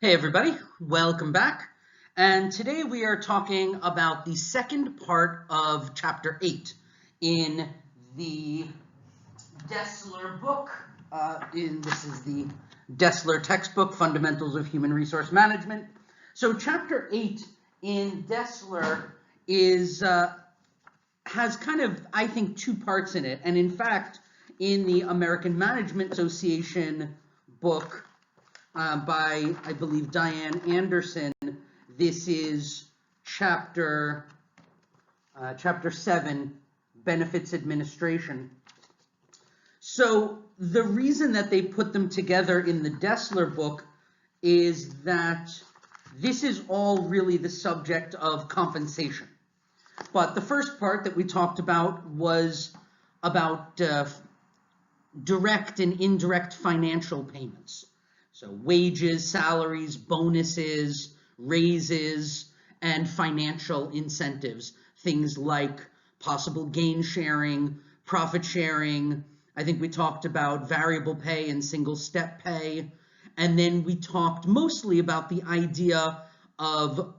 Hey everybody, welcome back. And today we are talking about the second part of Chapter 8 in the Dessler book. This is the Dessler textbook, Fundamentals of Human Resource Management. So Chapter 8 in Dessler has kind of, I think, two parts in it. And in fact, in the American Management Association book, by, I believe, Diane Anderson. This is chapter 7, Benefits Administration. So the reason that they put them together in the Dessler book is that this is all really the subject of compensation. But the first part that we talked about was about direct and indirect financial payments. So wages, salaries, bonuses, raises, and financial incentives. Things like possible gain sharing, profit sharing. I think we talked about variable pay and single step pay. And then we talked mostly about the idea of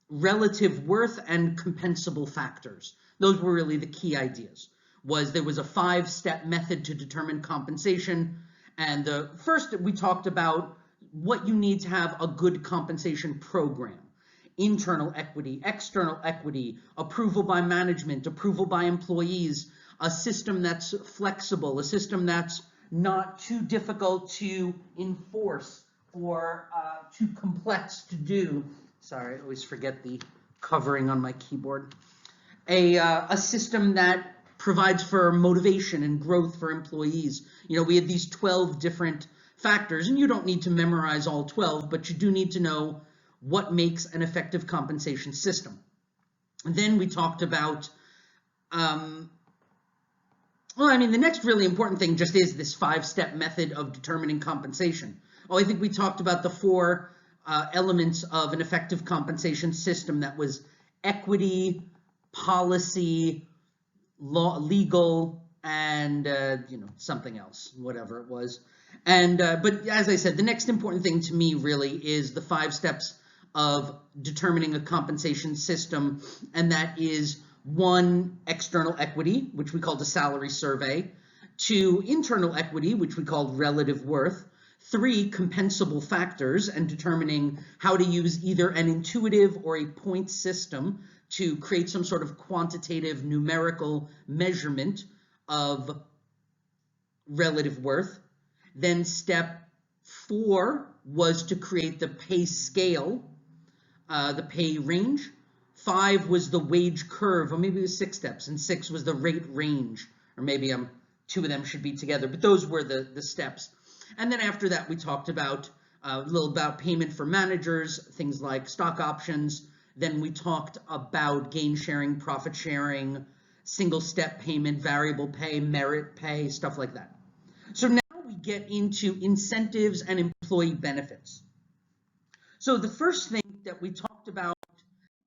relative worth and compensable factors. Those were really the key ideas. There was a 5-step method to determine compensation. And the first, we talked about what you need to have a good compensation program. Internal equity, external equity, approval by management, approval by employees, a system that's flexible, a system that's not too difficult to enforce or too complex to do. Sorry, I always forget the covering on my keyboard. A system that provides for motivation and growth for employees. You know, we had these 12 different factors, and you don't need to memorize all 12, but you do need to know what makes an effective compensation system. And then we talked about, the next really important thing just is this 5-step method of determining compensation. I think we talked about the 4 elements of an effective compensation system. That was equity, policy, legal, and something else, whatever it was. And but as I said, the next important thing to me really is the 5 steps of determining a compensation system, and that is 1, external equity, which we called a salary survey; 2, internal equity, which we called relative worth; 3, compensable factors, and determining how to use either an intuitive or a point system to create some sort of quantitative numerical measurement of relative worth. Then step 4 was to create the pay scale, the pay range. 5 was the wage curve, or maybe it was 6 steps, and 6 was the rate range, or maybe 2 of them should be together, but those were the steps. And then after that, we talked about a little about payment for managers, things like stock options. Then we talked about gain sharing, profit sharing, single step payment, variable pay, merit pay, stuff like that. So now we get into incentives and employee benefits. So the first thing that we talked about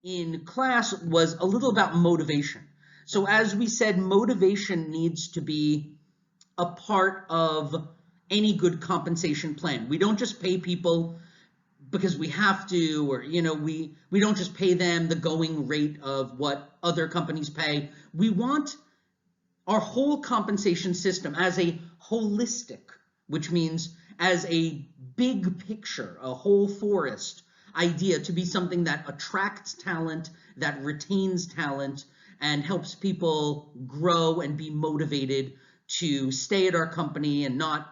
in class was a little about motivation. So as we said, motivation needs to be a part of any good compensation plan. We don't just pay people because we have to, or we don't just pay them the going rate of what other companies pay. We want our whole compensation system as a holistic, which means as a big picture, a whole forest idea, to be something that attracts talent, that retains talent, and helps people grow and be motivated to stay at our company and not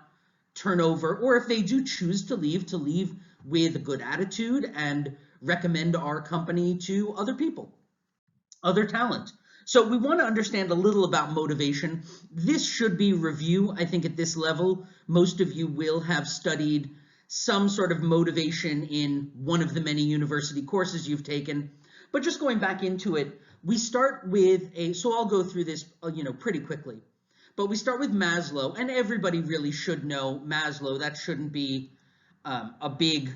turn over, or if they do choose to leave with a good attitude and recommend our company to other people, other talent. So we want to understand a little about motivation. This should be review. I think at this level, most of you will have studied some sort of motivation in one of the many university courses you've taken. But just going back into it, we start with so I'll go through this, pretty quickly. But we start with Maslow, and everybody really should know Maslow. That shouldn't be a big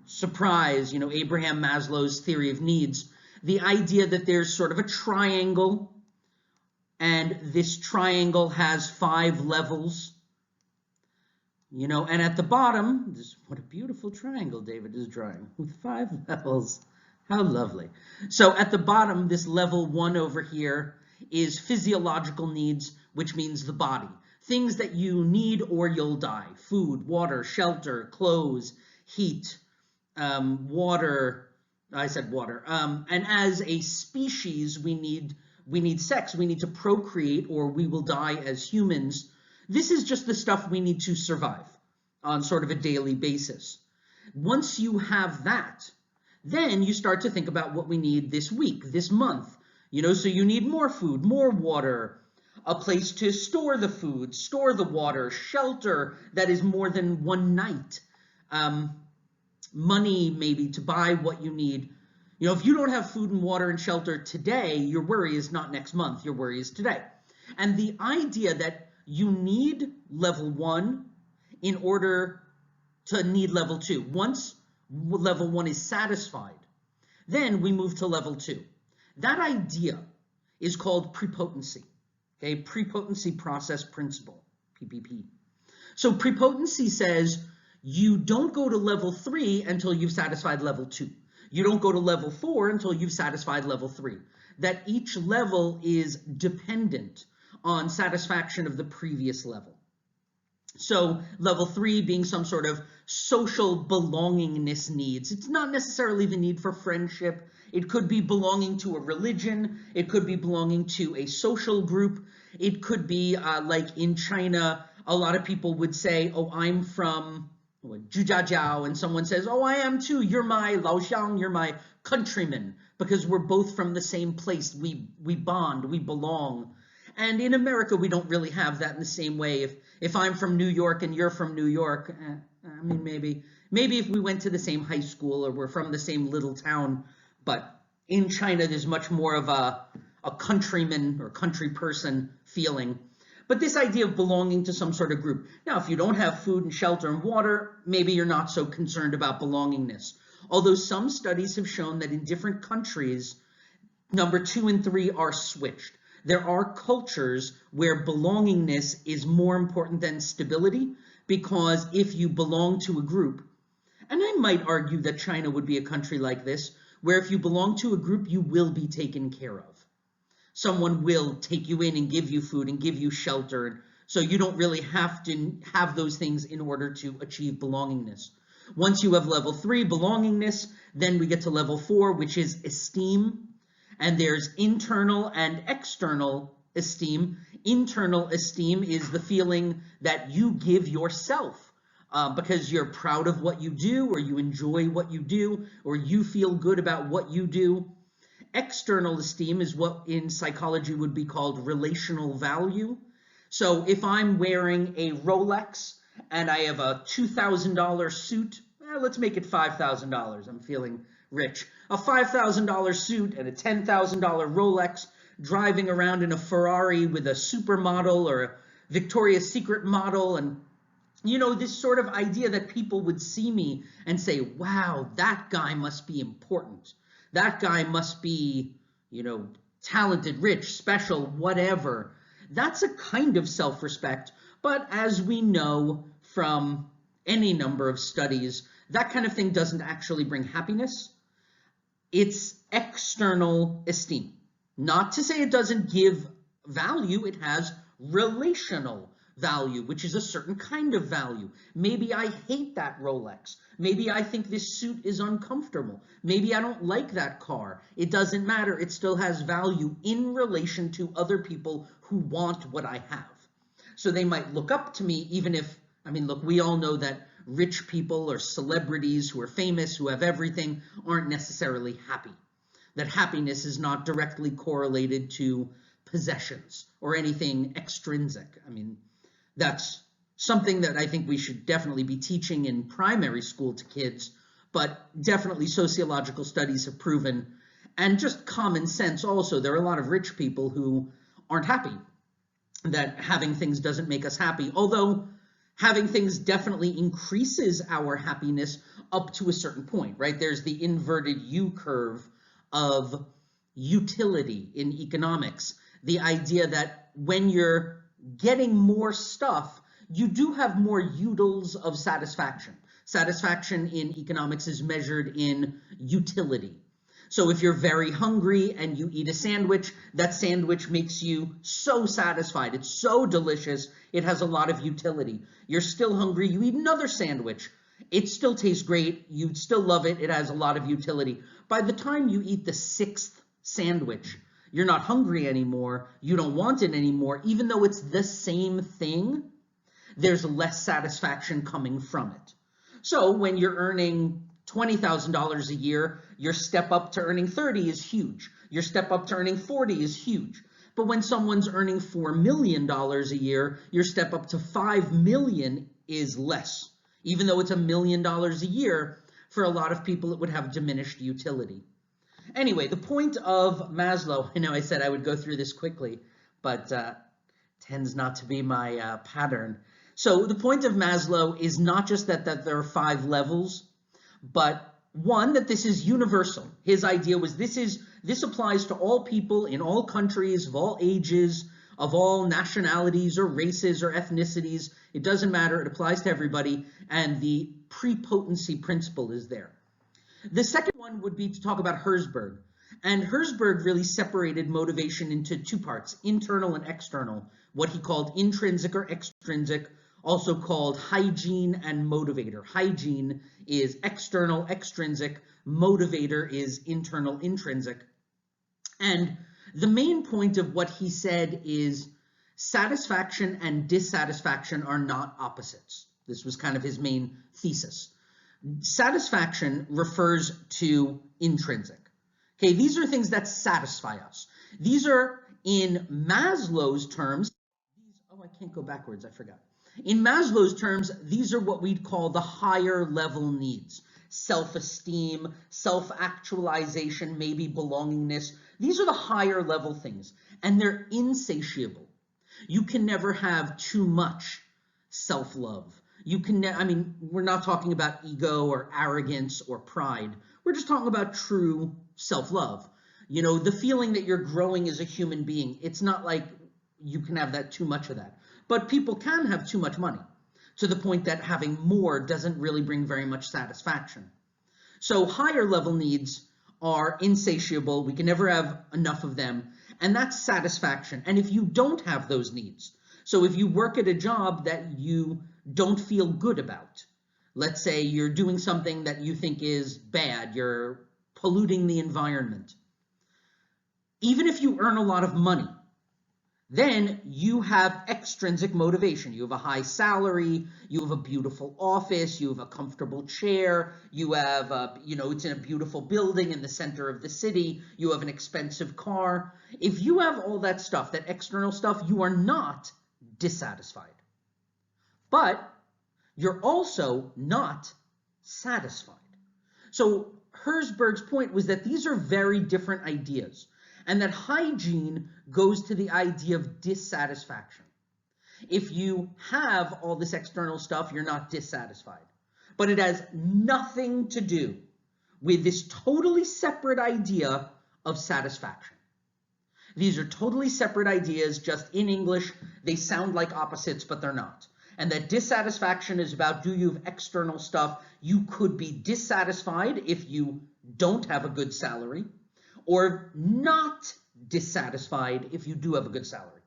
surprise, Abraham Maslow's theory of needs. The idea that there's sort of a triangle, and this triangle has 5 levels. And at the bottom, what a beautiful triangle David is drawing with 5 levels. How lovely. So at the bottom, this level 1 over here is physiological needs, which means the body. Things that you need or you'll die. Food, water, shelter, clothes, heat, water. I said water. And as a species, we need sex. We need to procreate or we will die as humans. This is just the stuff we need to survive on sort of a daily basis. Once you have that, then you start to think about what we need this week, this month. So you need more food, more water, a place to store the food, store the water, shelter that is more than one night, money maybe to buy what you need. If you don't have food and water and shelter today, your worry is not next month, your worry is today. And the idea that you need level 1 in order to need level 2. Once level 1 is satisfied, then we move to level 2. That idea is called prepotency, okay? Prepotency process principle, PPP. So prepotency says you don't go to level 3 until you've satisfied level 2. You don't go to level 4 until you've satisfied level 3. That each level is dependent on satisfaction of the previous level. So level 3 being some sort of social belongingness needs. It's not necessarily the need for friendship. It could be belonging to a religion. It could be belonging to a social group. It could be like in China, a lot of people would say, oh, I'm from Zhujiajiao, and someone says, oh, I am too. You're my Laoxiang, you're my countryman, because we're both from the same place. We bond, we belong. And in America, we don't really have that in the same way. If I'm from New York and you're from New York, I mean, maybe if we went to the same high school or we're from the same little town, but in China, there's much more of a countryman or country person feeling. But this idea of belonging to some sort of group. Now, if you don't have food and shelter and water, maybe you're not so concerned about belongingness. Although some studies have shown that in different countries, number 2 and 3 are switched. There are cultures where belongingness is more important than stability, because if you belong to a group, and I might argue that China would be a country like this, where if you belong to a group, you will be taken care of. Someone will take you in and give you food and give you shelter, so you don't really have to have those things in order to achieve belongingness. Once you have level 3, belongingness, then we get to level 4, which is esteem. And there's internal and external esteem. Internal esteem is the feeling that you give yourself because you're proud of what you do, or you enjoy what you do, or you feel good about what you do. External esteem is what in psychology would be called relational value. So if I'm wearing a Rolex and I have a $2,000 suit, let's make it $5,000. I'm feeling rich. A $5,000 suit and a $10,000 Rolex, driving around in a Ferrari with a supermodel or a Victoria's Secret model, and this sort of idea that people would see me and say, wow, that guy must be important. That guy must be, talented, rich, special, whatever. That's a kind of self-respect, but as we know from any number of studies, that kind of thing doesn't actually bring happiness. It's external esteem. Not to say it doesn't give value, it has relational value, which is a certain kind of value. Maybe I hate that Rolex. Maybe I think this suit is uncomfortable. Maybe I don't like that car. It doesn't matter. It still has value in relation to other people who want what I have. So they might look up to me, even if, look, we all know that rich people or celebrities who are famous, who have everything, aren't necessarily happy. That happiness is not directly correlated to possessions or anything extrinsic. That's something that I think we should definitely be teaching in primary school to kids, but definitely sociological studies have proven, and just common sense also, there are a lot of rich people who aren't happy, that having things doesn't make us happy, although having things definitely increases our happiness up to a certain point, right? There's the inverted U curve of utility in economics, the idea that when you're getting more stuff, you do have more utils of satisfaction. Satisfaction in economics is measured in utility. So if you're very hungry and you eat a sandwich, that sandwich makes you so satisfied. It's so delicious. It has a lot of utility. You're still hungry. You eat another sandwich. It still tastes great. You still love it. It has a lot of utility. By the time you eat the 6th sandwich, you're not hungry anymore. You don't want it anymore. Even though it's the same thing, there's less satisfaction coming from it. So when you're earning $20,000 a year, your step up to earning 30 is huge. Your step up to earning 40 is huge. But when someone's earning $4 million a year, your step up to 5 million is less. Even though it's $1 million a year, for a lot of people, it would have diminished utility. Anyway, the point of Maslow, I know I said I would go through this quickly, but tends not to be my pattern. So the point of Maslow is not just that there are 5 levels, but one, that this is universal. His idea was this applies to all people in all countries, of all ages, of all nationalities or races or ethnicities. It doesn't matter. It applies to everybody. And the prepotency principle is there. The second one would be to talk about Herzberg. And Herzberg really separated motivation into 2 parts, internal and external, what he called intrinsic or extrinsic, also called hygiene and motivator. Hygiene is external, extrinsic. Motivator is internal, intrinsic. And the main point of what he said is satisfaction and dissatisfaction are not opposites. This was kind of his main thesis. Satisfaction refers to intrinsic. Okay, these are things that satisfy us. These are, in Maslow's terms, I can't go backwards, I forgot. In Maslow's terms, these are what we'd call the higher level needs. Self-esteem, self-actualization, maybe belongingness. These are the higher level things, and they're insatiable. You can never have too much self-love. You can, we're not talking about ego or arrogance or pride. We're just talking about true self-love. You know, the feeling that you're growing as a human being. It's not like you can have that too much of that. But people can have too much money, to the point that having more doesn't really bring very much satisfaction. So higher level needs are insatiable. We can never have enough of them. And that's satisfaction. And if you don't have those needs, so if you work at a job that you don't feel good about, let's say you're doing something that you think is bad, you're polluting the environment, even if you earn a lot of money, then you have extrinsic motivation. You have a high salary, you have a beautiful office, you have a comfortable chair, you have, it's in a beautiful building in the center of the city, you have an expensive car. If you have all that stuff, that external stuff, you are not dissatisfied. But you're also not satisfied. So Herzberg's point was that these are very different ideas, and that hygiene goes to the idea of dissatisfaction. If you have all this external stuff, you're not dissatisfied. But it has nothing to do with this totally separate idea of satisfaction. These are totally separate ideas, just in English. They sound like opposites, but they're not. And that dissatisfaction is about, do you have external stuff? You could be dissatisfied if you don't have a good salary, or not dissatisfied if you do have a good salary.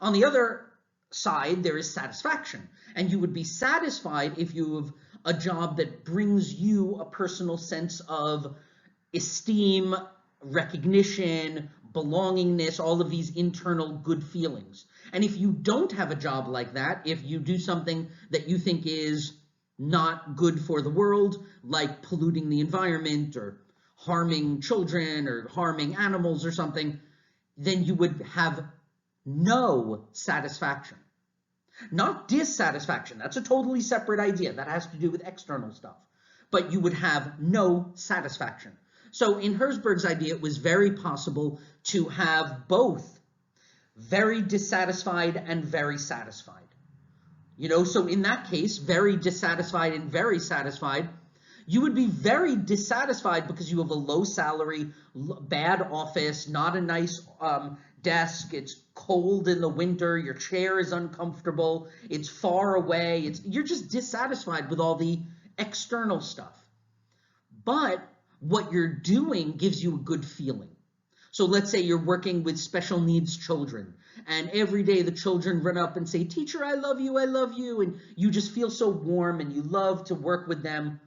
On the other side, there is satisfaction, and you would be satisfied if you have a job that brings you a personal sense of esteem, recognition, belongingness, all of these internal good feelings. And if you don't have a job like that, if you do something that you think is not good for the world, like polluting the environment or harming children or harming animals or something, then you would have no satisfaction. Not dissatisfaction. That's a totally separate idea. That has to do with external stuff. But you would have no satisfaction. So in Herzberg's idea, it was very possible to have both very dissatisfied and very satisfied. So in that case, very dissatisfied and very satisfied, you would be very dissatisfied because you have a low salary, bad office, not a nice desk, it's cold in the winter, your chair is uncomfortable, it's far away, you're just dissatisfied with all the external stuff. But what you're doing gives you a good feeling. So let's say you're working with special needs children, and every day the children run up and say, "Teacher, I love you, and you just feel so warm and you love to work with them,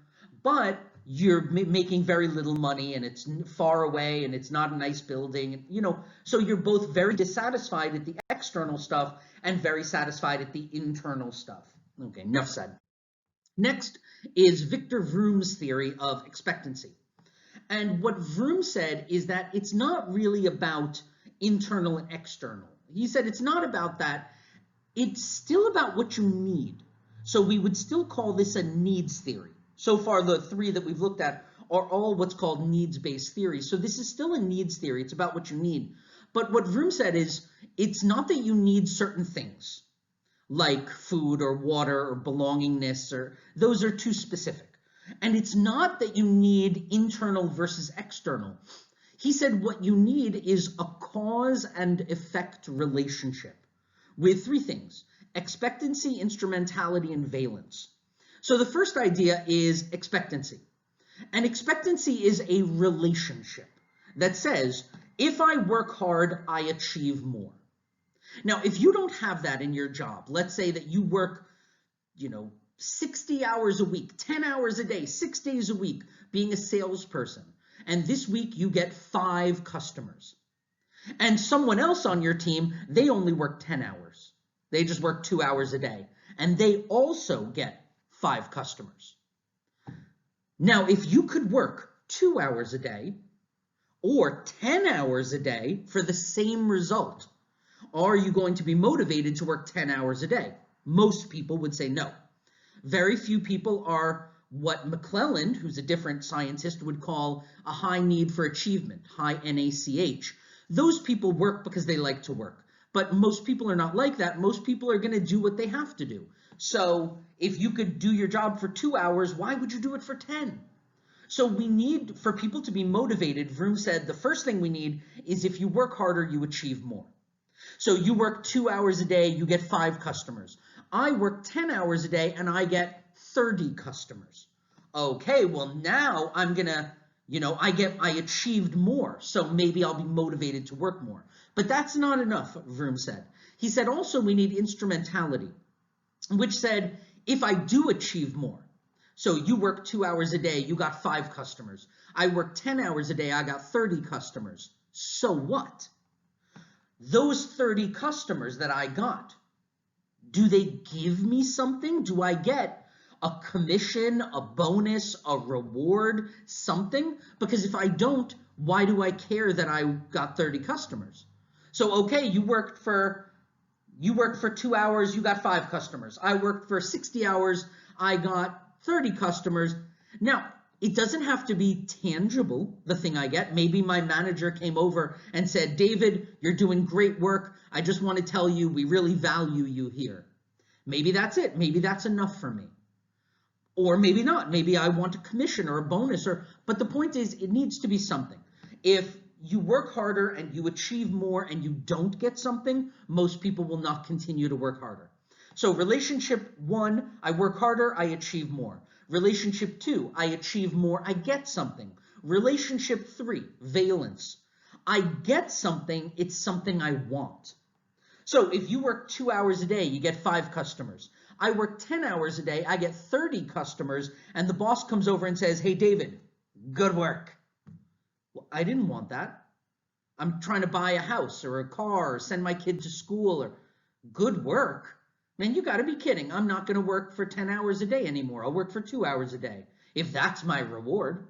but you're making very little money and it's far away and it's not a nice building, so you're both very dissatisfied at the external stuff and very satisfied at the internal stuff." Okay, enough said. Next is Victor Vroom's theory of expectancy. And what Vroom said is that it's not really about internal and external. He said it's not about that. It's still about what you need. So we would still call this a needs theory. So far, the three that we've looked at are all what's called needs-based theories. So this is still a needs theory. It's about what you need. But what Vroom said is it's not that you need certain things like food or water or belongingness, or those are too specific. And it's not that you need internal versus external. He said what you need is a cause and effect relationship with three things: expectancy, instrumentality, and valence. So the first idea is expectancy. And expectancy is a relationship that says, if I work hard, I achieve more. Now, if you don't have that in your job, let's say that you work, 60 hours a week, 10 hours a day, 6 days a week, being a salesperson, and this week you get 5 customers. And someone else on your team, they only work 10 hours. They just work 2 hours a day, and they also get 5 customers. Now, if you could work 2 hours a day or 10 hours a day for the same result, are you going to be motivated to work 10 hours a day? Most people would say no. Very few people are what McClelland, who's a different scientist, would call a high need for achievement, high NACH. Those people work because they like to work. But most people are not like that. Most people are going to do what they have to do. So if you could do your job for 2 hours, why would you do it for 10? So we need, for people to be motivated, Vroom said the first thing we need is if you work harder, you achieve more. So you work 2 hours a day, you get 5 customers. I work 10 hours a day and I get 30 customers. Okay, well now I'm gonna, I achieved more, so maybe I'll be motivated to work more. But that's not enough, Vroom said. He said also we need instrumentality, which said if I do achieve more, so you work 2 hours a day, you got 5 customers. I work 10 hours a day, I got 30 customers. So what? Those 30 customers that I got, do they give me something? Do I get a commission, a bonus, a reward, something? Because if I don't, why do I care that I got 30 customers? So, okay, you worked for 2 hours, you got 5 customers. I worked for 60 hours, I got 30 customers. Now, it doesn't have to be tangible, the thing I get. Maybe my manager came over and said, "David, you're doing great work. I just want to tell you we really value you here." Maybe that's it. Maybe that's enough for me. Or maybe not. Maybe I want a commission or a bonus. But the point is, it needs to be something. If you work harder and you achieve more and you don't get something, most people will not continue to work harder. So relationship 1, I work harder, I achieve more. Relationship 2, I achieve more, I get something. Relationship 3, valence. I get something, it's something I want. So if you work 2 hours a day, you get 5 customers. I work 10 hours a day, I get 30 customers, and the boss comes over and says, "Hey, David, good work." Well, I didn't want that. I'm trying to buy a house or a car or send my kid to school or good work. Man, you got to be kidding. I'm not going to work for 10 hours a day anymore. I'll work for 2 hours a day if that's my reward.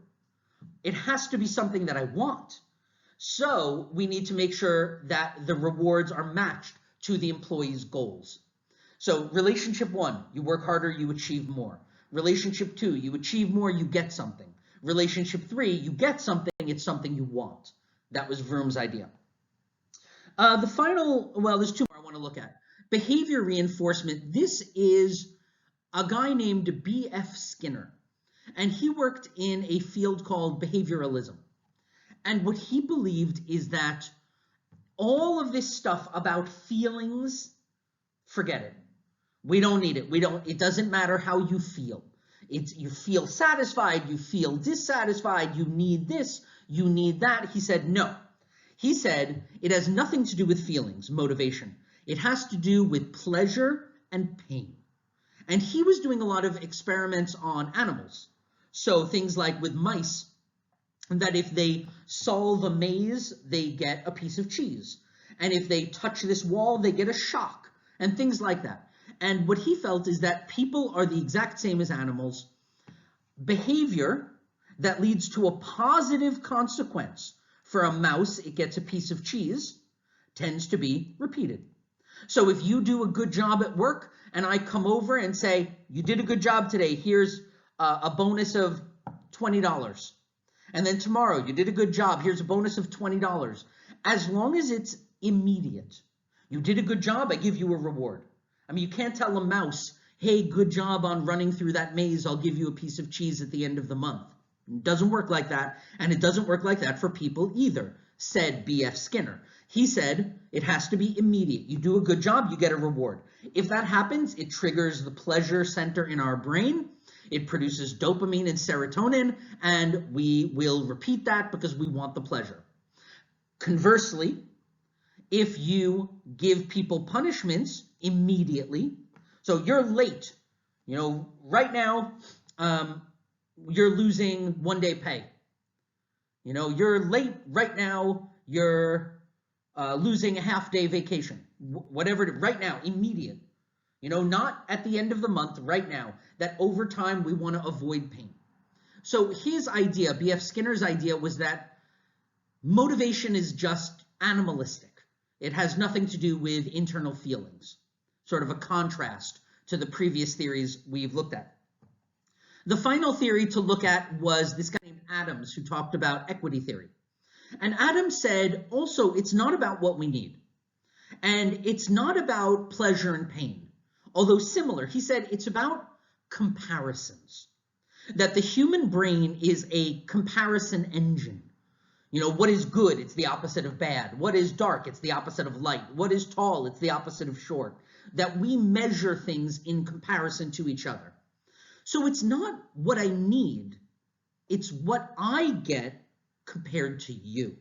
It has to be something that I want. So we need to make sure that the rewards are matched to the employee's goals. So relationship 1, you work harder, you achieve more. Relationship 2, you achieve more, you get something. Relationship 3, you get something, it's something you want. That was Vroom's idea. The final, well, there's 2 more I want to look at. Behavior reinforcement. This is a guy named B.F. Skinner, and he worked in a field called behavioralism. And what he believed is that All of this stuff about feelings, forget it. We don't need it. It doesn't matter how you feel. You feel satisfied, you feel dissatisfied, you need this, you need that. He said, no. He said, it has nothing to do with feelings, motivation. It has to do with pleasure and pain. And he was doing a lot of experiments on animals. So things like with mice, that if they solve a maze, they get a piece of cheese. And if they touch this wall, they get a shock, and things like that. And what he felt is that people are the exact same as animals. Behavior that leads to a positive consequence for a mouse, it gets a piece of cheese, tends to be repeated. So if you do a good job at work and I come over and say, you did a good job today, here's a bonus of $20. And then tomorrow, you did a good job, here's a bonus of $20. As long as it's immediate, you did a good job, I give you a reward. I mean, you can't tell a mouse, hey, good job on running through that maze, I'll give you a piece of cheese at the end of the month. It doesn't work like that, and it doesn't work like that for people either, said B.F. Skinner. He said it has to be immediate. You do a good job, you get a reward. If that happens, it triggers the pleasure center in our brain. It produces dopamine and serotonin, and we will repeat that because we want the pleasure. Conversely, if you give people punishments immediately, so you're late, right now, you're losing 1 day pay. You're late right now, you're losing a half-day vacation, whatever, right now, immediate. Not at the end of the month, right now, that over time we want to avoid pain. So his idea, B.F. Skinner's idea, was that motivation is just animalistic. It has nothing to do with internal feelings, sort of a contrast to the previous theories we've looked at. The final theory to look at was this guy named Adams, who talked about equity theory. And Adams said, also, it's not about what we need. And it's not about pleasure and pain. Although similar, he said it's about comparisons. That the human brain is a comparison engine. What is good? It's the opposite of bad. What is dark? It's the opposite of light. What is tall? It's the opposite of short. That we measure things in comparison to each other. So it's not what I need. It's what I get compared to you.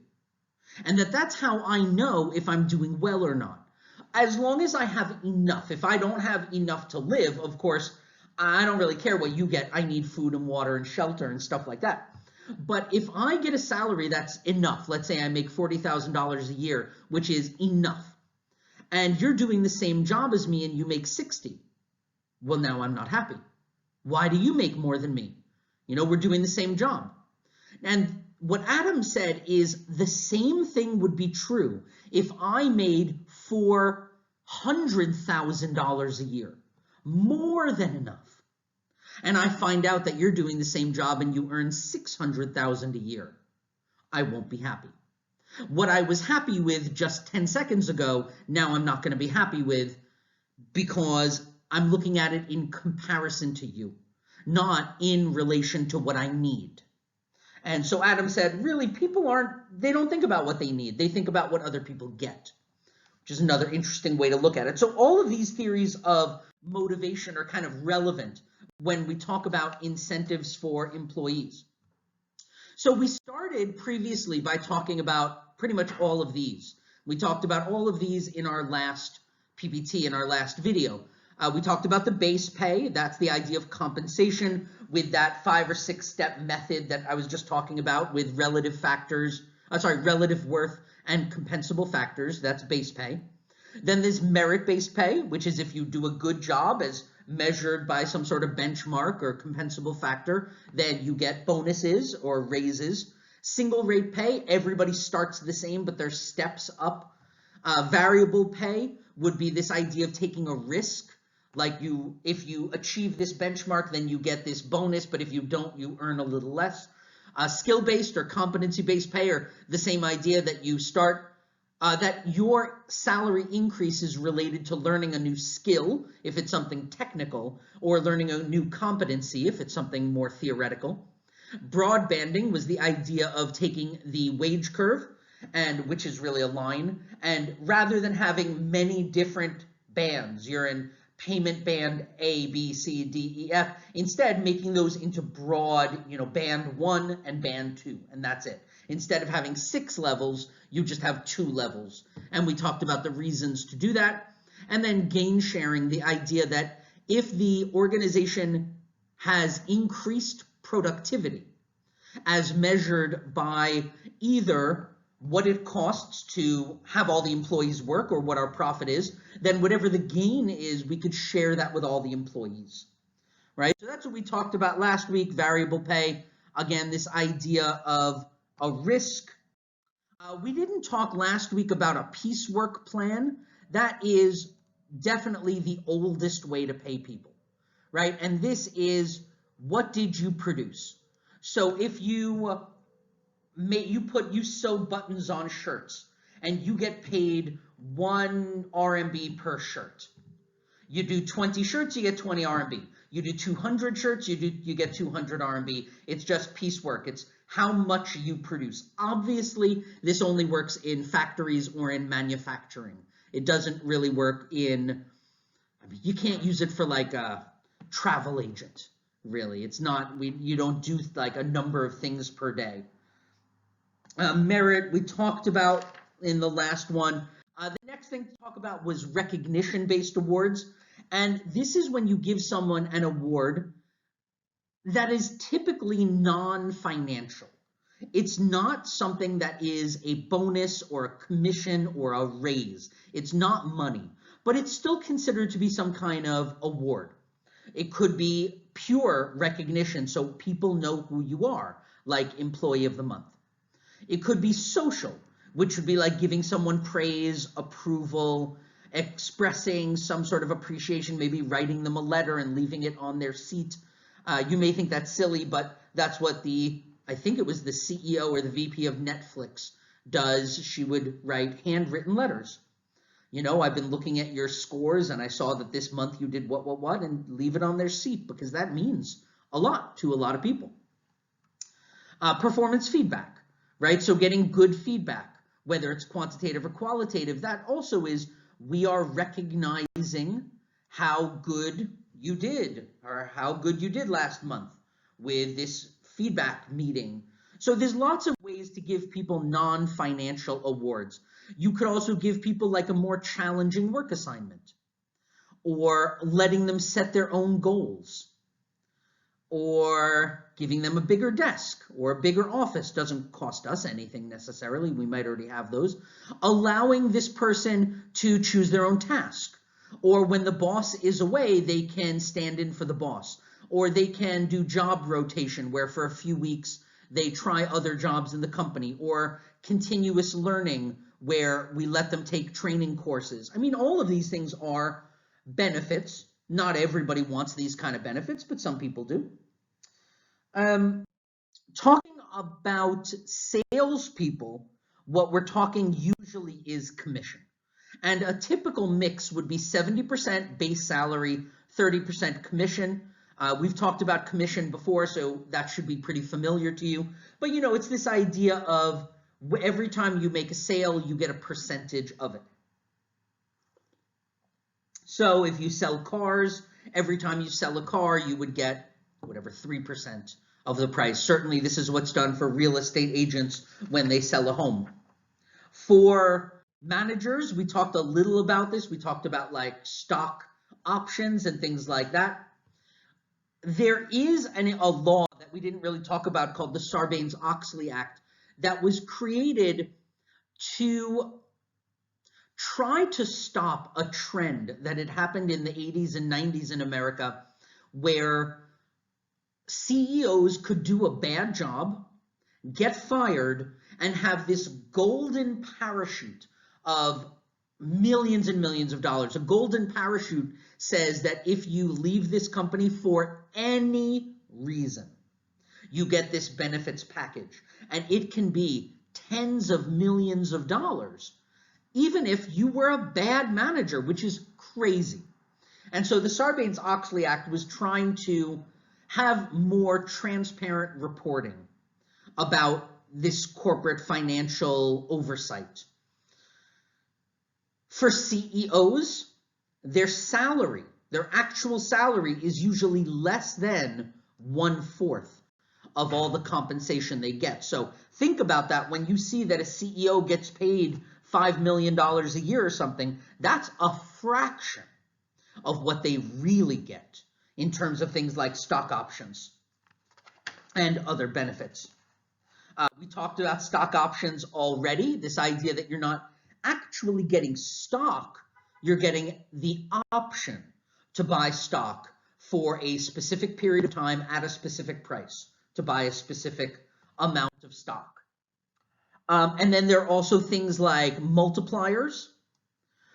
And that's how I know if I'm doing well or not. As long as I have enough. If I don't have enough to live, of course, I don't really care what you get. I need food and water and shelter and stuff like that. But if I get a salary that's enough, let's say I make $40,000 a year, which is enough, and you're doing the same job as me and you make 60, well, now I'm not happy. Why do you make more than me? We're doing the same job. And what Adam said is the same thing would be true if I made $400,000 a year, more than enough. And I find out that you're doing the same job and you earn $600,000 a year. I won't be happy. What I was happy with just 10 seconds ago, now I'm not going to be happy with because I'm looking at it in comparison to you, not in relation to what I need. And so Adam said, really, they don't think about what they need. They think about what other people get, which is another interesting way to look at it. So all of these theories of motivation are kind of relevant when we talk about incentives for employees. So we started previously by talking about pretty much all of these. We talked about all of these in our last PPT, in our last video. We talked about the base pay. That's the idea of compensation with that 5 or 6 step method that I was just talking about with relative worth and compensable factors. That's base pay. Then there's merit-based pay, which is if you do a good job as measured by some sort of benchmark or compensable factor, then you get bonuses or raises. Single rate pay, everybody starts the same, but there's steps up. Variable pay would be this idea of taking a risk. Like if you achieve this benchmark, then you get this bonus, but if you don't, you earn a little less. Skill-based or competency-based pay are the same idea that you start, that your salary increase is related to learning a new skill, if it's something technical, or learning a new competency, if it's something more theoretical. Broad banding was the idea of taking the wage curve and which is really a line. And rather than having many different bands, you're in payment band A, B, C, D, E, F, instead making those into broad, band 1 and band 2, and that's it. Instead of having 6 levels, you just have 2 levels. And we talked about the reasons to do that. And then gain sharing, the idea that if the organization has increased productivity as measured by either what it costs to have all the employees work or what our profit is, then whatever the gain is, we could share that with all the employees, right? So that's what we talked about last week, variable pay. Again, this idea of a risk. We didn't talk last week about a piecework plan. That is definitely the oldest way to pay people, right? And this is, what did you produce? So if you sew buttons on shirts and you get paid 1 RMB per shirt. You do 20 shirts, you get 20 RMB. You do 200 shirts, you get 200 RMB. It's just piecework. It's how much you produce. Obviously, this only works in factories or in manufacturing. It doesn't really work in, you can't use it for like a travel agent, really. It's not, you don't do like a number of things per day. Merit, we talked about in the last one. The next thing to talk about was recognition-based awards. And this is when you give someone an award that is typically non-financial. It's not something that is a bonus or a commission or a raise. It's not money, but it's still considered to be some kind of award. It could be pure recognition, so people know who you are, like Employee of the Month. It could be social, which would be like giving someone praise, approval, expressing some sort of appreciation, maybe writing them a letter and leaving it on their seat. You may think that's silly, but that's what I think it was the CEO or the VP of Netflix does. She would write handwritten letters. I've been looking at your scores and I saw that this month you did what, and leave it on their seat because that means a lot to a lot of people. Performance feedback. Right? So getting good feedback, whether it's quantitative or qualitative, that also is, we are recognizing how good you did or how good you did last month with this feedback meeting. So there's lots of ways to give people non-financial awards. You could also give people like a more challenging work assignment, or letting them set their own goals, or giving them a bigger desk or a bigger office. Doesn't cost us anything necessarily. We might already have those. Allowing this person to choose their own task. Or when the boss is away, they can stand in for the boss. Or they can do job rotation where for a few weeks they try other jobs in the company. Or continuous learning where we let them take training courses. I mean, all of these things are benefits. Not everybody wants these kind of benefits, but some people do. Talking about salespeople, what we're talking usually is commission. And a typical mix would be 70% base salary, 30% commission. We've talked about commission before, so that should be pretty familiar to you. But it's this idea of every time you make a sale, you get a percentage of it. So if you sell cars, every time you sell a car, you would get whatever, 3% of the price. Certainly, this is what's done for real estate agents when they sell a home. For managers, we talked a little about this. We talked about like stock options and things like that. There is a law that we didn't really talk about called the Sarbanes-Oxley Act that was created to try to stop a trend that had happened in the 80s and 90s in America where CEOs could do a bad job, get fired, and have this golden parachute of millions and millions of dollars. A golden parachute says that if you leave this company for any reason, you get this benefits package. And it can be tens of millions of dollars, even if you were a bad manager, which is crazy. And so the Sarbanes-Oxley Act was trying to have more transparent reporting about this corporate financial oversight. For CEOs, their salary, their actual salary is usually less than 1/4 of all the compensation they get. So think about that when you see that a CEO gets paid $5 million a year or something, that's a fraction of what they really get in terms of things like stock options and other benefits. We talked about stock options already, this idea that you're not actually getting stock, you're getting the option to buy stock for a specific period of time at a specific price, to buy a specific amount of stock. And then there are also things like multipliers.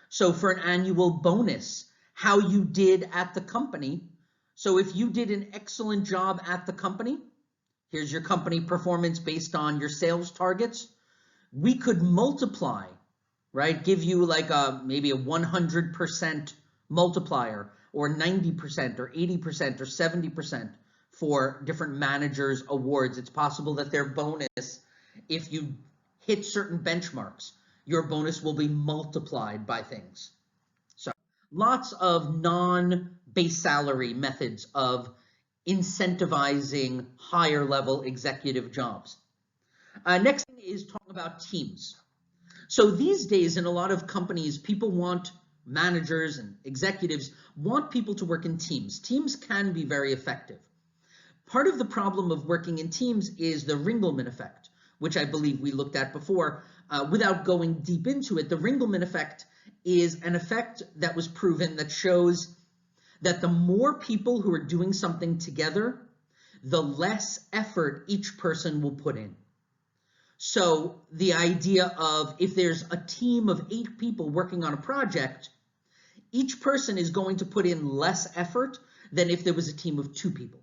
So for an annual bonus, how you did at the company. So if you did an excellent job at the company, here's your company performance based on your sales targets, we could multiply, right? Give you like maybe a 100% multiplier, or 90% or 80% or 70% for different managers' awards. It's possible that their bonus, if you hit certain benchmarks, your bonus will be multiplied by things. So lots of non-base salary methods of incentivizing higher level executive jobs. Next thing is talking about teams. So these days in a lot of companies, people want, managers and executives want people to work in teams. Teams can be very effective. Part of the problem of working in teams is the Ringelmann effect, which I believe we looked at before. Without going deep into it, the Ringelmann effect is an effect that was proven that shows that the more people who are doing something together, the less effort each person will put in. So the idea of if there's a team of 8 people working on a project, each person is going to put in less effort than if there was a team of 2 people.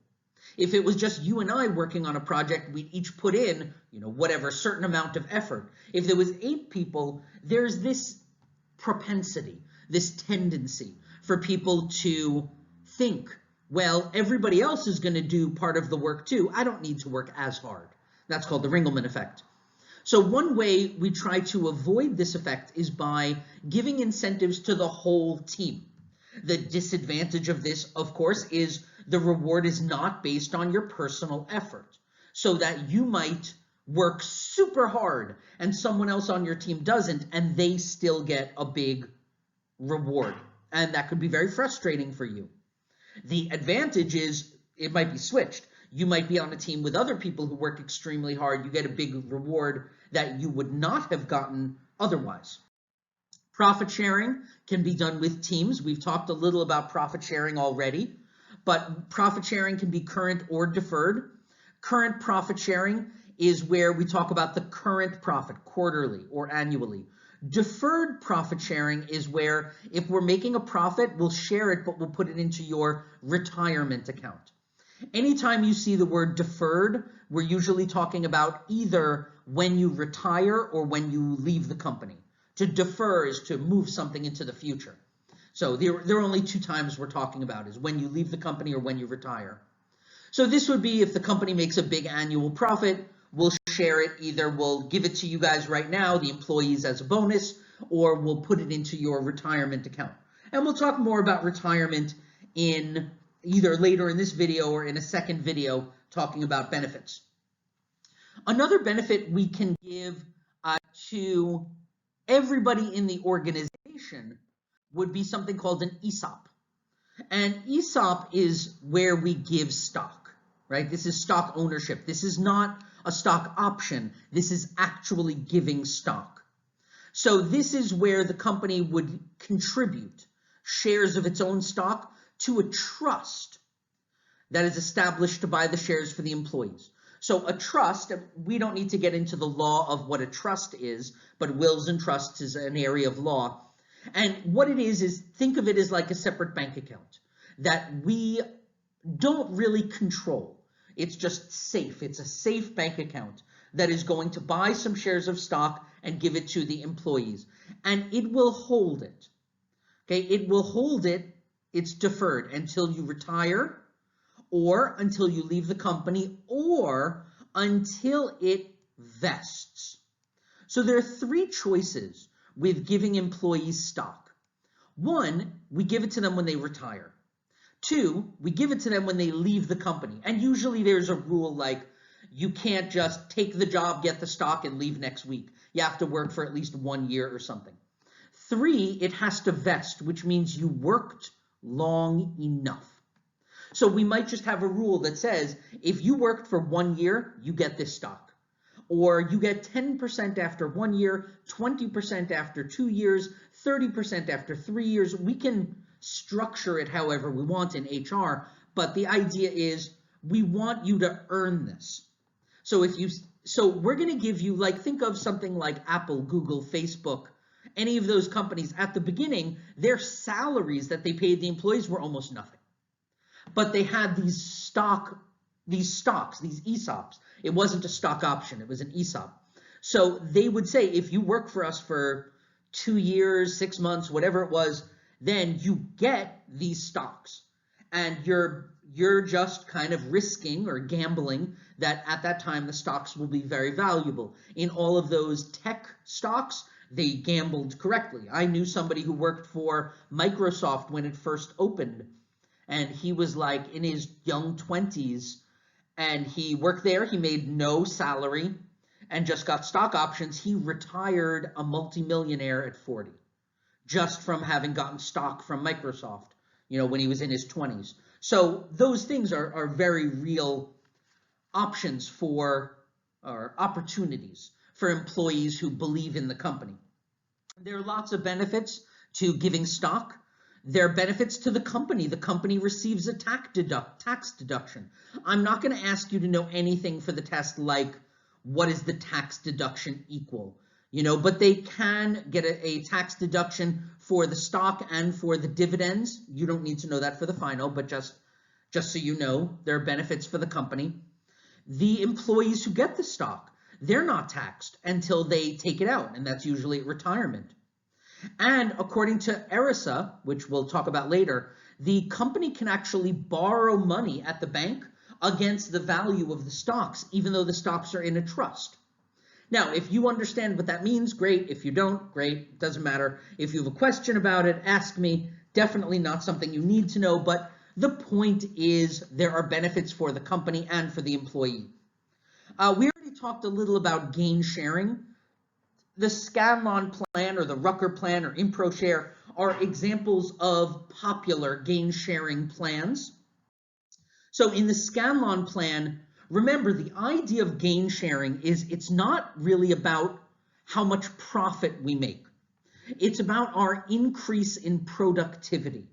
If it was just you and I working on a project, we'd each put in, whatever certain amount of effort. If there was 8 people, there's this propensity, this tendency for people to think, well, everybody else is going to do part of the work too. I don't need to work as hard. That's called the Ringelmann effect. So one way we try to avoid this effect is by giving incentives to the whole team. The disadvantage of this, of course, is the reward is not based on your personal effort, so that you might work super hard and someone else on your team doesn't, and they still get a big reward. And that could be very frustrating for you. The advantage is it might be switched. You might be on a team with other people who work extremely hard. You get a big reward that you would not have gotten otherwise. Profit sharing can be done with teams. We've talked a little about profit sharing already, but profit sharing can be current or deferred. Current profit sharing is where we talk about the current profit quarterly or annually. Deferred profit sharing is where if we're making a profit, we'll share it, but we'll put it into your retirement account. Anytime you see the word deferred, we're usually talking about either when you retire or when you leave the company. To defer is to move something into the future. So there are only 2 times we're talking about, is when you leave the company or when you retire. So this would be if the company makes a big annual profit, we'll share it. Either we'll give it to you guys right now, the employees, as a bonus, or we'll put it into your retirement account. And we'll talk more about retirement in either later in this video or in a second video talking about benefits. Another benefit we can give to everybody in the organization would be something called an ESOP. And ESOP is where we give stock, right? This is stock ownership. This is not a stock option. This is actually giving stock. So this is where the company would contribute shares of its own stock to a trust that is established to buy the shares for the employees. So a trust, we don't need to get into the law of what a trust is, but wills and trusts is an area of law. And what it is think of it as like a separate bank account that we don't really control. It's just safe. It's a safe bank account that is going to buy some shares of stock and give it to the employees. And it will hold it. Okay, it will hold it. It's deferred until you retire, or until you leave the company, or until it vests. So there are three choices with giving employees stock. One, we give it to them when they retire. Two, we give it to them when they leave the company. And usually there's a rule like you can't just take the job, get the stock, and leave next week. You have to work for at least 1 year or something. Three, it has to vest, which means you worked long enough. So we might just have a rule that says if you worked for 1 year, you get this stock. Or you get 10% after 1 year, 20% after 2 years, 30% after 3 years. We can structure it however we want in HR, but the idea is we want you to earn this. So we're going to give you, like, think of something like Apple, Google, Facebook, any of those companies. At the beginning, their salaries that they paid the employees were almost nothing. But they had these stocks, these ESOPs. It wasn't a stock option, it was an ESOP. So they would say, if you work for us for 2 years, 6 months, whatever it was, then you get these stocks. And you're just kind of risking or gambling that at that time the stocks will be very valuable. In all of those tech stocks, they gambled correctly. I knew somebody who worked for Microsoft when it first opened, and he was like in his young 20s, and he worked there. He made no salary and just got stock options. He retired a multimillionaire at 40, just from having gotten stock from Microsoft, when he was in his 20s. So those things are very real options or opportunities for employees who believe in the company. There are lots of benefits to giving stock. There are benefits to the company. The company receives a tax deduction. I'm not going to ask you to know anything for the test like what is the tax deduction equal, but they can get a tax deduction for the stock and for the dividends. You don't need to know that for the final, but just so you know, there are benefits for the company. The employees who get the stock, they're not taxed until they take it out, and that's usually at retirement. And according to ERISA, which we'll talk about later, the company can actually borrow money at the bank against the value of the stocks, even though the stocks are in a trust. Now, if you understand what that means, great. If you don't, great. It doesn't matter. If you have a question about it, ask me. Definitely not something you need to know, but the point is there are benefits for the company and for the employee. We already talked a little about gain sharing. The Scanlon Plan or the Rucker Plan or ImproShare are examples of popular gain sharing plans. So in the Scanlon Plan, remember the idea of gain sharing is it's not really about how much profit we make. It's about our increase in productivity.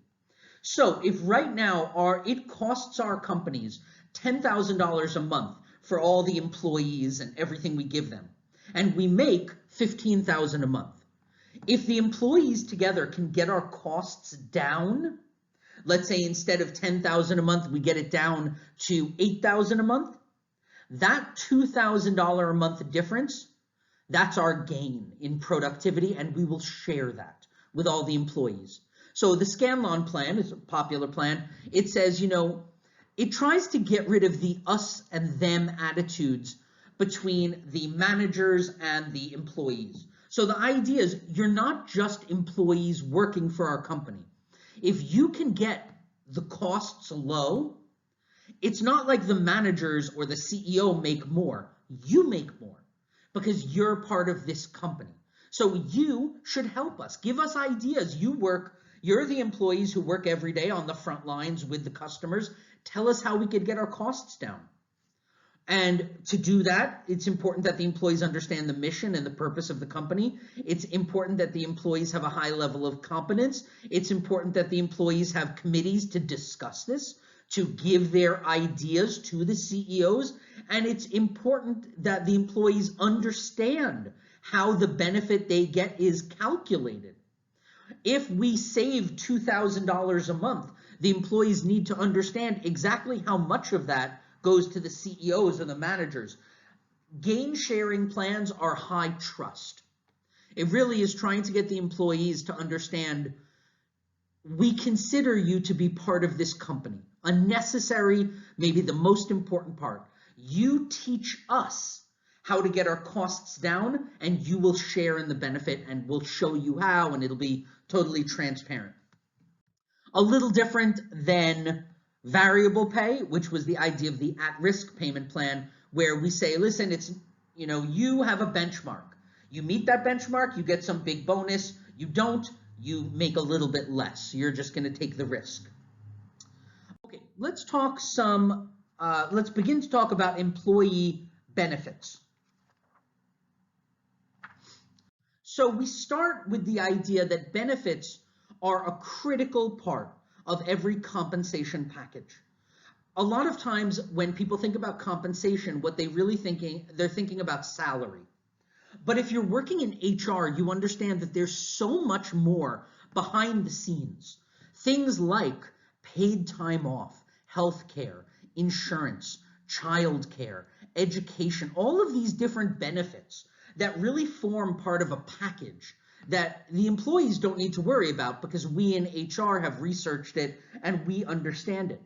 So if right now it costs our companies $10,000 a month for all the employees and everything we give them, and we make $15,000 a month. If the employees together can get our costs down, let's say instead of $10,000 a month, we get it down to $8,000 a month, that $2,000 a month difference, that's our gain in productivity, and we will share that with all the employees. So the Scanlon Plan is a popular plan. It says, it tries to get rid of the us and them attitudes between the managers and the employees. So the idea is you're not just employees working for our company. If you can get the costs low, it's not like the managers or the CEO make more. You make more because you're part of this company. So you should help us. Give us ideas. You're the employees who work every day on the front lines with the customers. Tell us how we could get our costs down. And to do that, it's important that the employees understand the mission and the purpose of the company. It's important that the employees have a high level of competence. It's important that the employees have committees to discuss this, to give their ideas to the CEOs. And it's important that the employees understand how the benefit they get is calculated. If we save $2,000 a month, the employees need to understand exactly how much of that goes to the CEOs and the managers. Gain sharing plans are high trust. It really is trying to get the employees to understand we consider you to be part of this company, a necessary, maybe the most important part. You teach us how to get our costs down, and you will share in the benefit, and we'll show you how, and it'll be totally transparent. A little different than variable pay, which was the idea of the at-risk payment plan, where we say, listen, it's, you have a benchmark. You meet that benchmark, you get some big bonus. You don't, you make a little bit less. You're just going to take the risk. Okay, let's begin to talk about employee benefits. So we start with the idea that benefits are a critical part of every compensation package. A lot of times when people think about compensation, what they're thinking about salary. But if you're working in HR, you understand that there's so much more behind the scenes. Things like paid time off, health care, insurance, child care, education, all of these different benefits that really form part of a package that the employees don't need to worry about because we in HR have researched it and we understand it.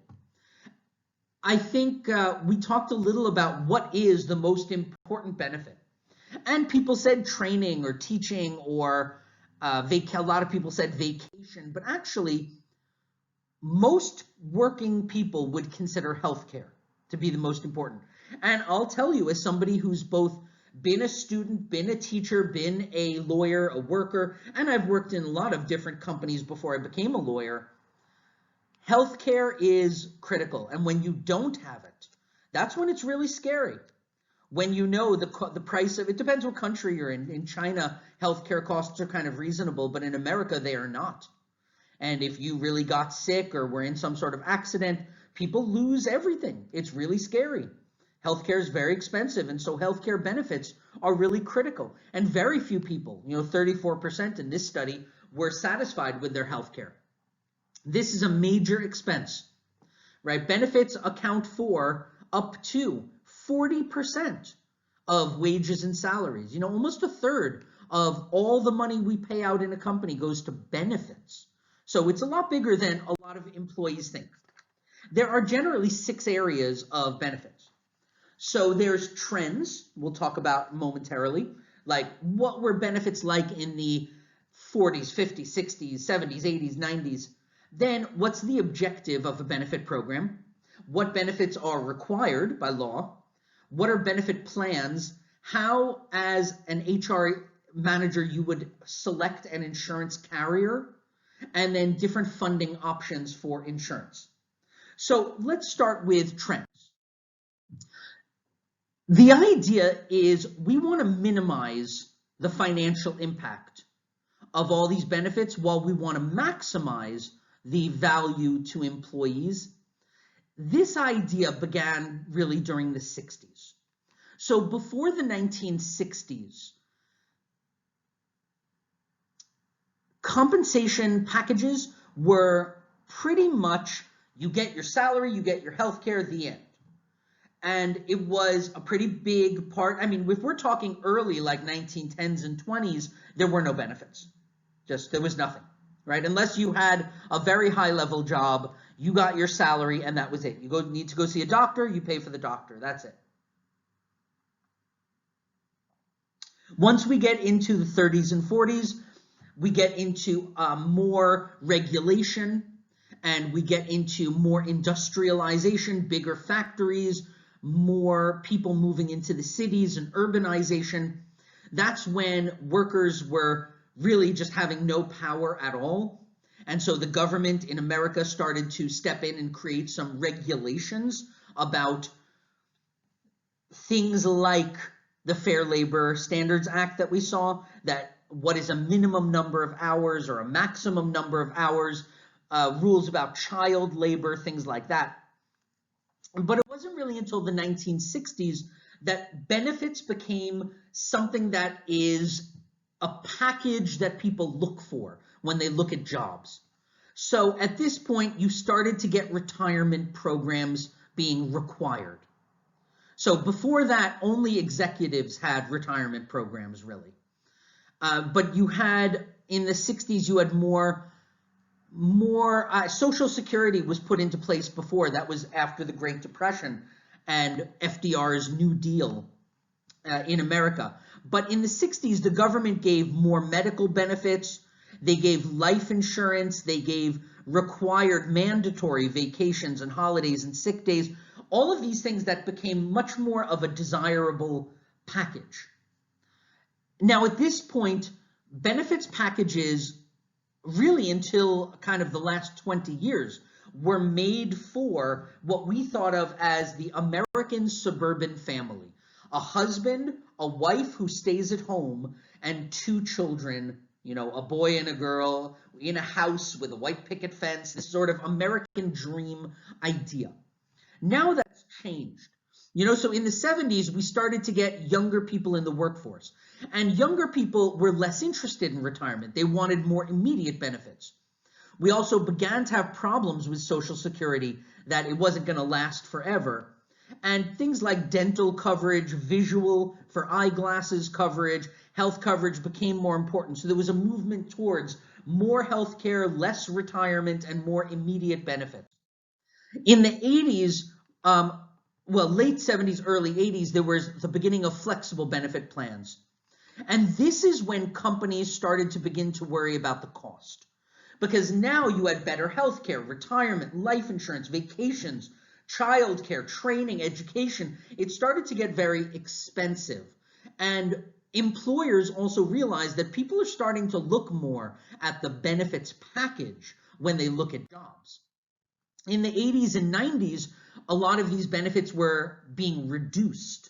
I think we talked a little about what is the most important benefit. And people said training or teaching or a lot of people said vacation, but actually most working people would consider healthcare to be the most important. And I'll tell you, as somebody who's both been a student, been a teacher, been a lawyer, a worker, and I've worked in a lot of different companies before I became a lawyer, healthcare is critical. And when you don't have it, that's when it's really scary. When you know the price of it, depends what country you're in. In China, healthcare costs are kind of reasonable, but in America, they are not. And if you really got sick or were in some sort of accident, people lose everything. It's really scary. Healthcare is very expensive, and so healthcare benefits are really critical. And very few people, 34% in this study, were satisfied with their healthcare. This is a major expense, right? Benefits account for up to 40% of wages and salaries. Almost a third of all the money we pay out in a company goes to benefits. So it's a lot bigger than a lot of employees think. There are generally 6 areas of benefits. So there's trends, we'll talk about momentarily, like what were benefits like in the 40s, 50s, 60s, 70s, 80s, 90s. Then what's the objective of a benefit program? What benefits are required by law? What are benefit plans? How, as an HR manager, you would select an insurance carrier, and then different funding options for insurance. So let's start with trends. The idea is we want to minimize the financial impact of all these benefits while we want to maximize the value to employees. This idea began really during the 60s. So before the 1960s, compensation packages were pretty much, you get your salary, you get your health care, the end. And it was a pretty big part. I mean, if we're talking early, like 1910s and 20s, there were no benefits. There was nothing, right? Unless you had a very high level job, you got your salary and that was it. You need to go see a doctor, you pay for the doctor, that's it. Once we get into the 30s and 40s, we get into more regulation and we get into more industrialization, bigger factories, more people moving into the cities and urbanization. That's when workers were really just having no power at all. And so the government in America started to step in and create some regulations about things like the Fair Labor Standards Act that we saw, that what is a minimum number of hours or a maximum number of hours, rules about child labor, things like that. But it wasn't really until the 1960s that benefits became something that is a package that people look for when they look at jobs. So at this point, you started to get retirement programs being required. So before that, only executives had retirement programs, really. But you had, in the 60s, you had more Social Security was put into place before. That was after the Great Depression and FDR's New Deal. in America. But in the 60s, the government gave more medical benefits. They gave life insurance. They gave required mandatory vacations and holidays and sick days. All of these things that became much more of a desirable package. Now, at this point, benefits packages, really until kind of the last 20 years, were made for what we thought of as the American suburban family. A husband, a wife who stays at home, and 2 children, a boy and a girl, in a house with a white picket fence, this sort of American dream idea. Now that's changed. So in the 70s, we started to get younger people in the workforce. And younger people were less interested in retirement. They wanted more immediate benefits. We also began to have problems with Social Security, that it wasn't going to last forever. And things like dental coverage, visual for eyeglasses coverage, health coverage became more important. So there was a movement towards more health care, less retirement, and more immediate benefits. In the 80s, late 70s, early 80s, there was the beginning of flexible benefit plans. And this is when companies started to begin to worry about the cost. Because now you had better health care, retirement, life insurance, vacations, childcare, training, education. It started to get very expensive. And employers also realized that people are starting to look more at the benefits package when they look at jobs. In the 80s and 90s, a lot of these benefits were being reduced.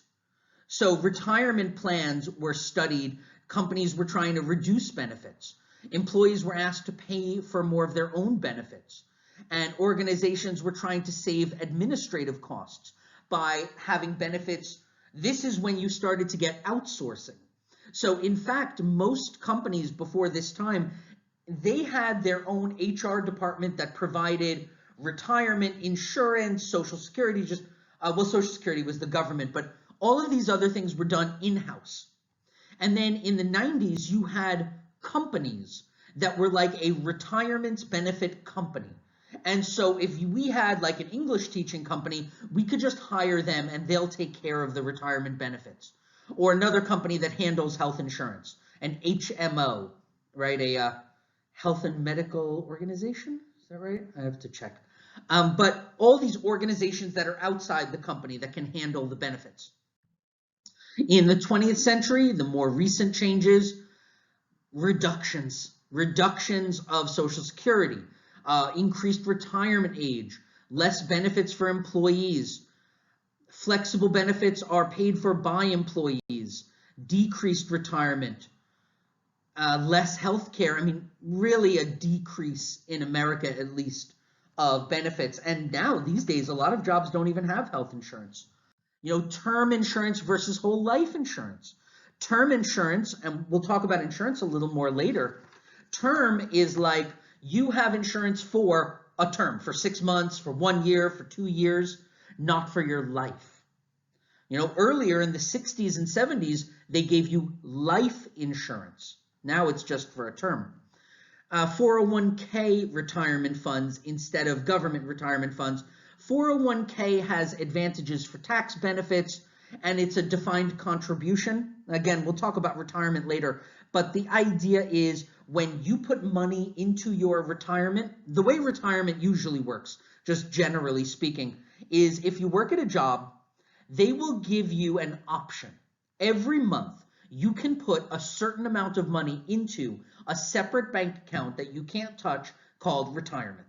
So retirement plans were studied. Companies were trying to reduce benefits. Employees were asked to pay for more of their own benefits. And organizations were trying to save administrative costs by having benefits. This is when you started to get outsourcing. So in fact, most companies before this time, they had their own HR department that provided retirement, insurance, Social Security, Social Security was the government, but all of these other things were done in-house. And then in the 90s, you had companies that were like a retirement benefit company. And so if we had like an English teaching company, we could just hire them and they'll take care of the retirement benefits. Or another company that handles health insurance, an HMO, right? A health and medical organization. Is that right? I have to check. But all these organizations that are outside the company that can handle the benefits. In the 20th century, the more recent changes, reductions of Social Security, increased retirement age, less benefits for employees, flexible benefits are paid for by employees, decreased retirement, less health care. I mean, really a decrease in America, at least, of benefits. And now, these days, a lot of jobs don't even have health insurance. Term insurance versus whole life insurance. Term insurance, and we'll talk about insurance a little more later. Term is like you have insurance for a term, for 6 months, for 1 year, for 2 years, not for your life. Earlier in the 60s and 70s, they gave you life insurance. Now it's just for a term. 401k retirement funds instead of government retirement funds. 401k has advantages for tax benefits, and it's a defined contribution. Again, we'll talk about retirement later, but the idea is when you put money into your retirement, the way retirement usually works, just generally speaking, is if you work at a job, they will give you an option. Every month, you can put a certain amount of money into a separate bank account that you can't touch called retirement.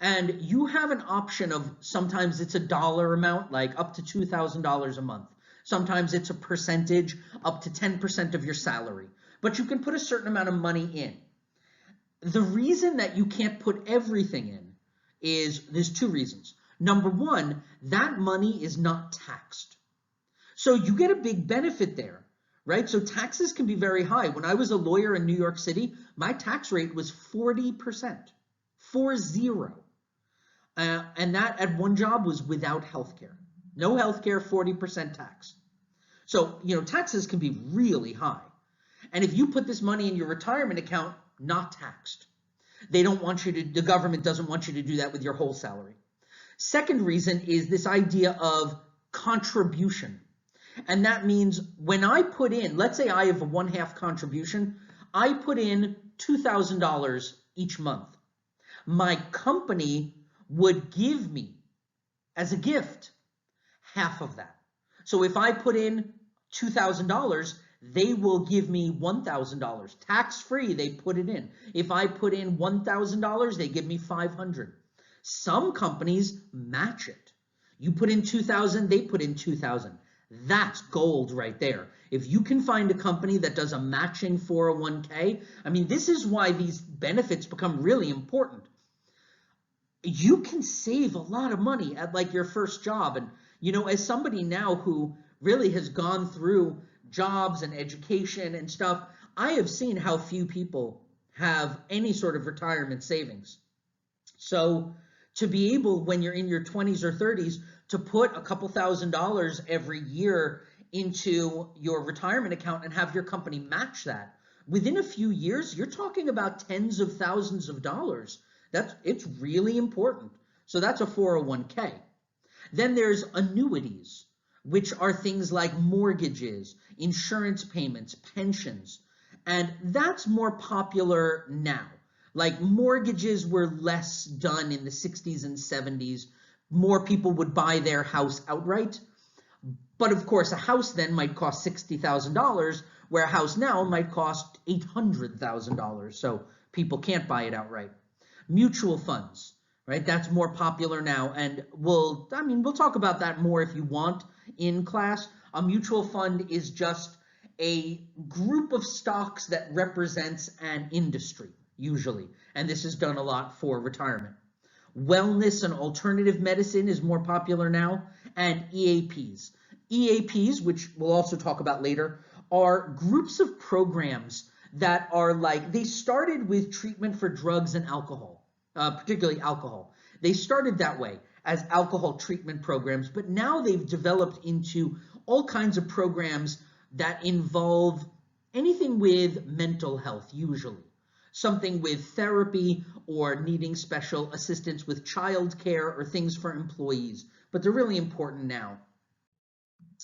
And you have an option of, sometimes it's a dollar amount, like up to $2,000 a month. Sometimes it's a percentage, up to 10% of your salary. But you can put a certain amount of money in. The reason that you can't put everything in is, there's 2 reasons. Number one, that money is not taxed. So you get a big benefit there, right? So taxes can be very high. When I was a lawyer in New York City, my tax rate was 40%, 40. And that at one job was without healthcare. No healthcare, 40% tax. So, taxes can be really high. And if you put this money in your retirement account, not taxed. They don't want you to, the government doesn't want you to do that with your whole salary. Second reason is this idea of contribution. And that means when I put in, let's say I have a 1/2 contribution, I put in $2,000 each month. My company would give me as a gift half of that. So if I put in $2,000, they will give me $1,000. Tax-free, they put it in. If I put in $1,000, they give me $500. Some companies match it. You put in $2,000, they put in $2,000. That's gold right there. If you can find a company that does a matching 401k, I mean, this is why these benefits become really important. You can save a lot of money at like your first job. And, you know, as somebody now who really has gone through jobs and education and stuff, I have seen how few people have any sort of retirement savings. So to be able, when you're in your 20s or 30s, to put a couple $1,000s every year into your retirement account and have your company match that, within a few years, you're talking about tens of thousands of dollars. It's really important. So that's a 401k. Then there's annuities, which are things like mortgages, insurance payments, pensions. And that's more popular now. Like mortgages were less done in the 60s and 70s. More people would buy their house outright. But of course, a house then might cost $60,000, where a house now might cost $800,000. So people can't buy it outright. Mutual funds, right? That's more popular now. And we'll talk about that more if you want in class. A mutual fund is just a group of stocks that represents an industry, usually. And this is done a lot for retirement. Wellness and alternative medicine is more popular now, and EAPs. EAPs, which we'll also talk about later, are groups of programs that are like, they started with treatment for drugs and alcohol, particularly alcohol. They started that way as alcohol treatment programs, but now they've developed into all kinds of programs that involve anything with mental health, usually. Something with therapy or needing special assistance with childcare or things for employees, but they're really important now.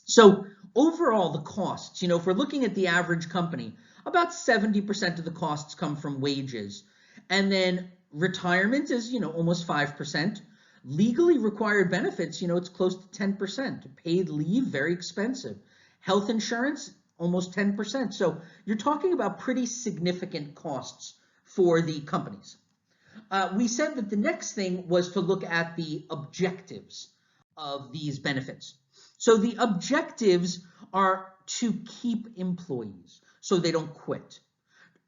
So overall, the costs, if we're looking at the average company, about 70% of the costs come from wages. And then retirement is, almost 5%. Legally required benefits, it's close to 10%. Paid leave, very expensive. Health insurance, almost 10%. So you're talking about pretty significant costs for the companies. We said that the next thing was to look at the objectives of these benefits. So the objectives are to keep employees so they don't quit.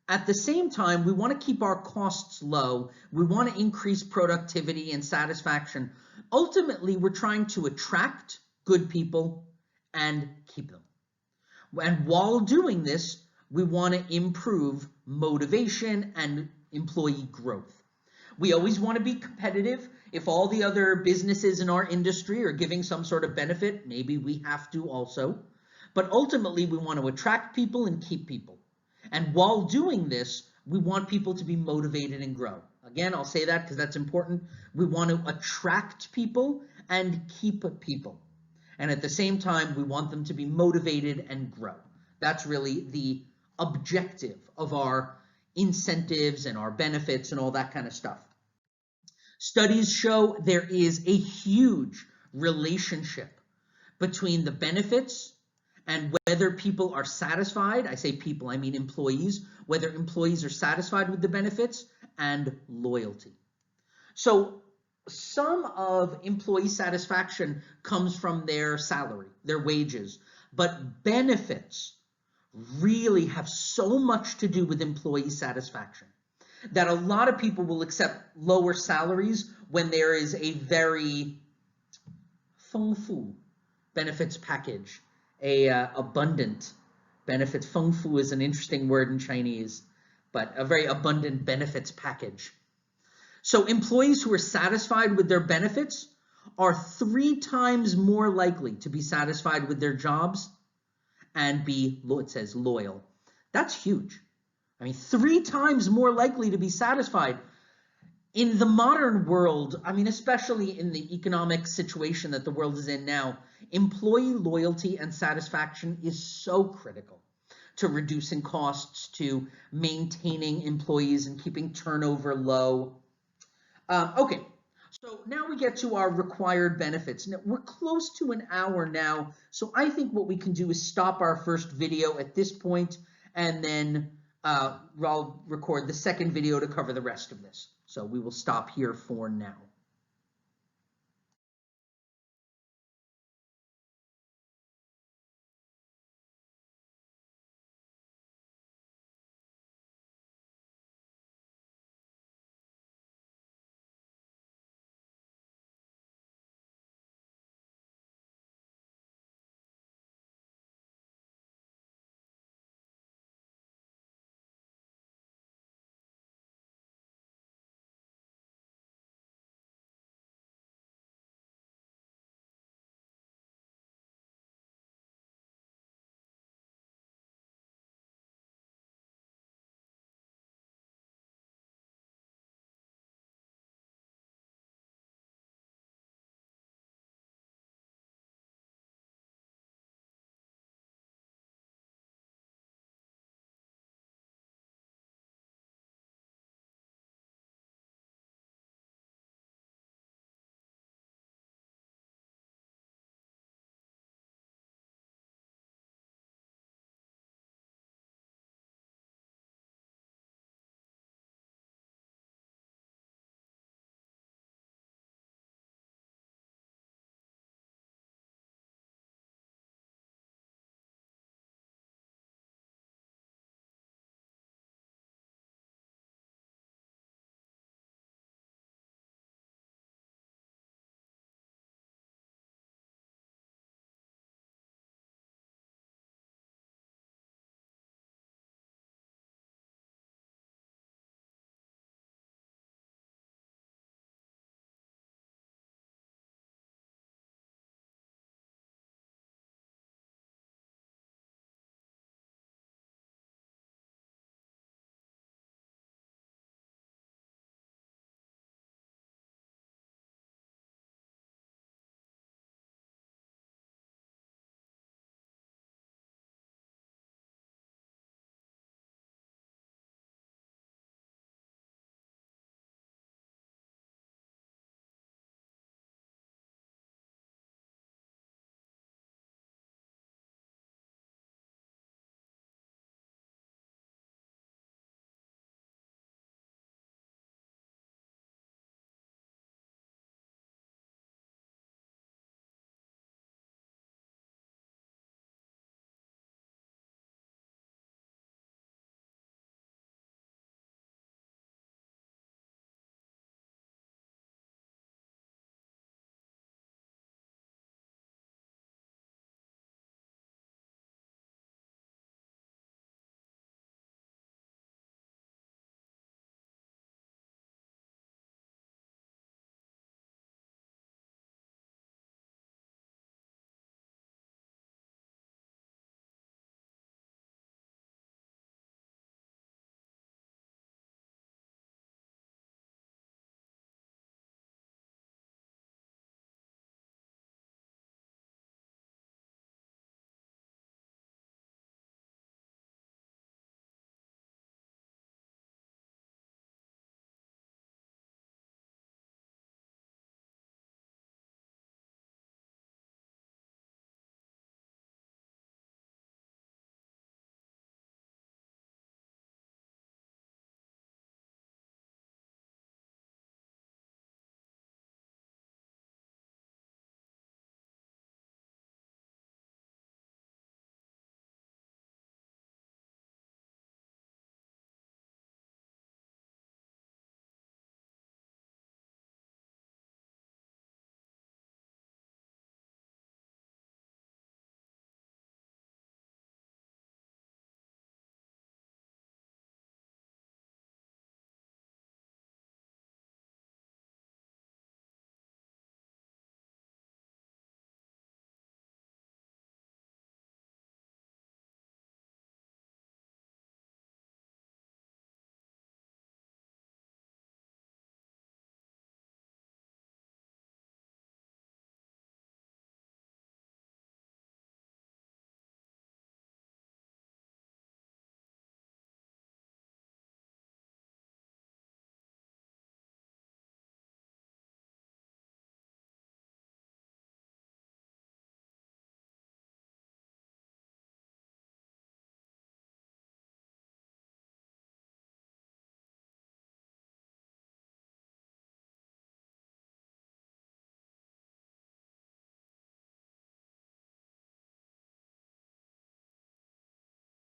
At the same time, we want to keep our costs low. We want to increase productivity and satisfaction. Ultimately, we're trying to attract good people and keep them. And while doing this, we want to improve motivation and employee growth. We always want to be competitive. If all the other businesses in our industry are giving some sort of benefit, maybe we have to also. But ultimately, we want to attract people and keep people. And while doing this, we want people to be motivated and grow. Again, I'll say that because that's important. We want to attract people and keep people. And at the same time, we want them to be motivated and grow. That's really the objective of our incentives and our benefits and all that kind of stuff. Studies show there is a huge relationship between the benefits and whether people are satisfied. I say people, I mean employees, whether employees are satisfied with the benefits and loyalty. So some of employee satisfaction comes from their salary, their wages, but benefits really have so much to do with employee satisfaction that a lot of people will accept lower salaries when there is a very 丰富 benefits package, abundant benefits. 丰富 is an interesting word in Chinese, but a very abundant benefits package. So employees who are satisfied with their benefits are 3 times more likely to be satisfied with their jobs and be, it says, loyal. That's huge. I mean, 3 times more likely to be satisfied. In the modern world, I mean, especially in the economic situation that the world is in now, employee loyalty and satisfaction is so critical to reducing costs, to maintaining employees and keeping turnover low. Okay, so now we get to our required benefits. Now, we're close to an hour now, so I think what we can do is stop our first video at this point, and then I'll record the second video to cover the rest of this. So we will stop here for now.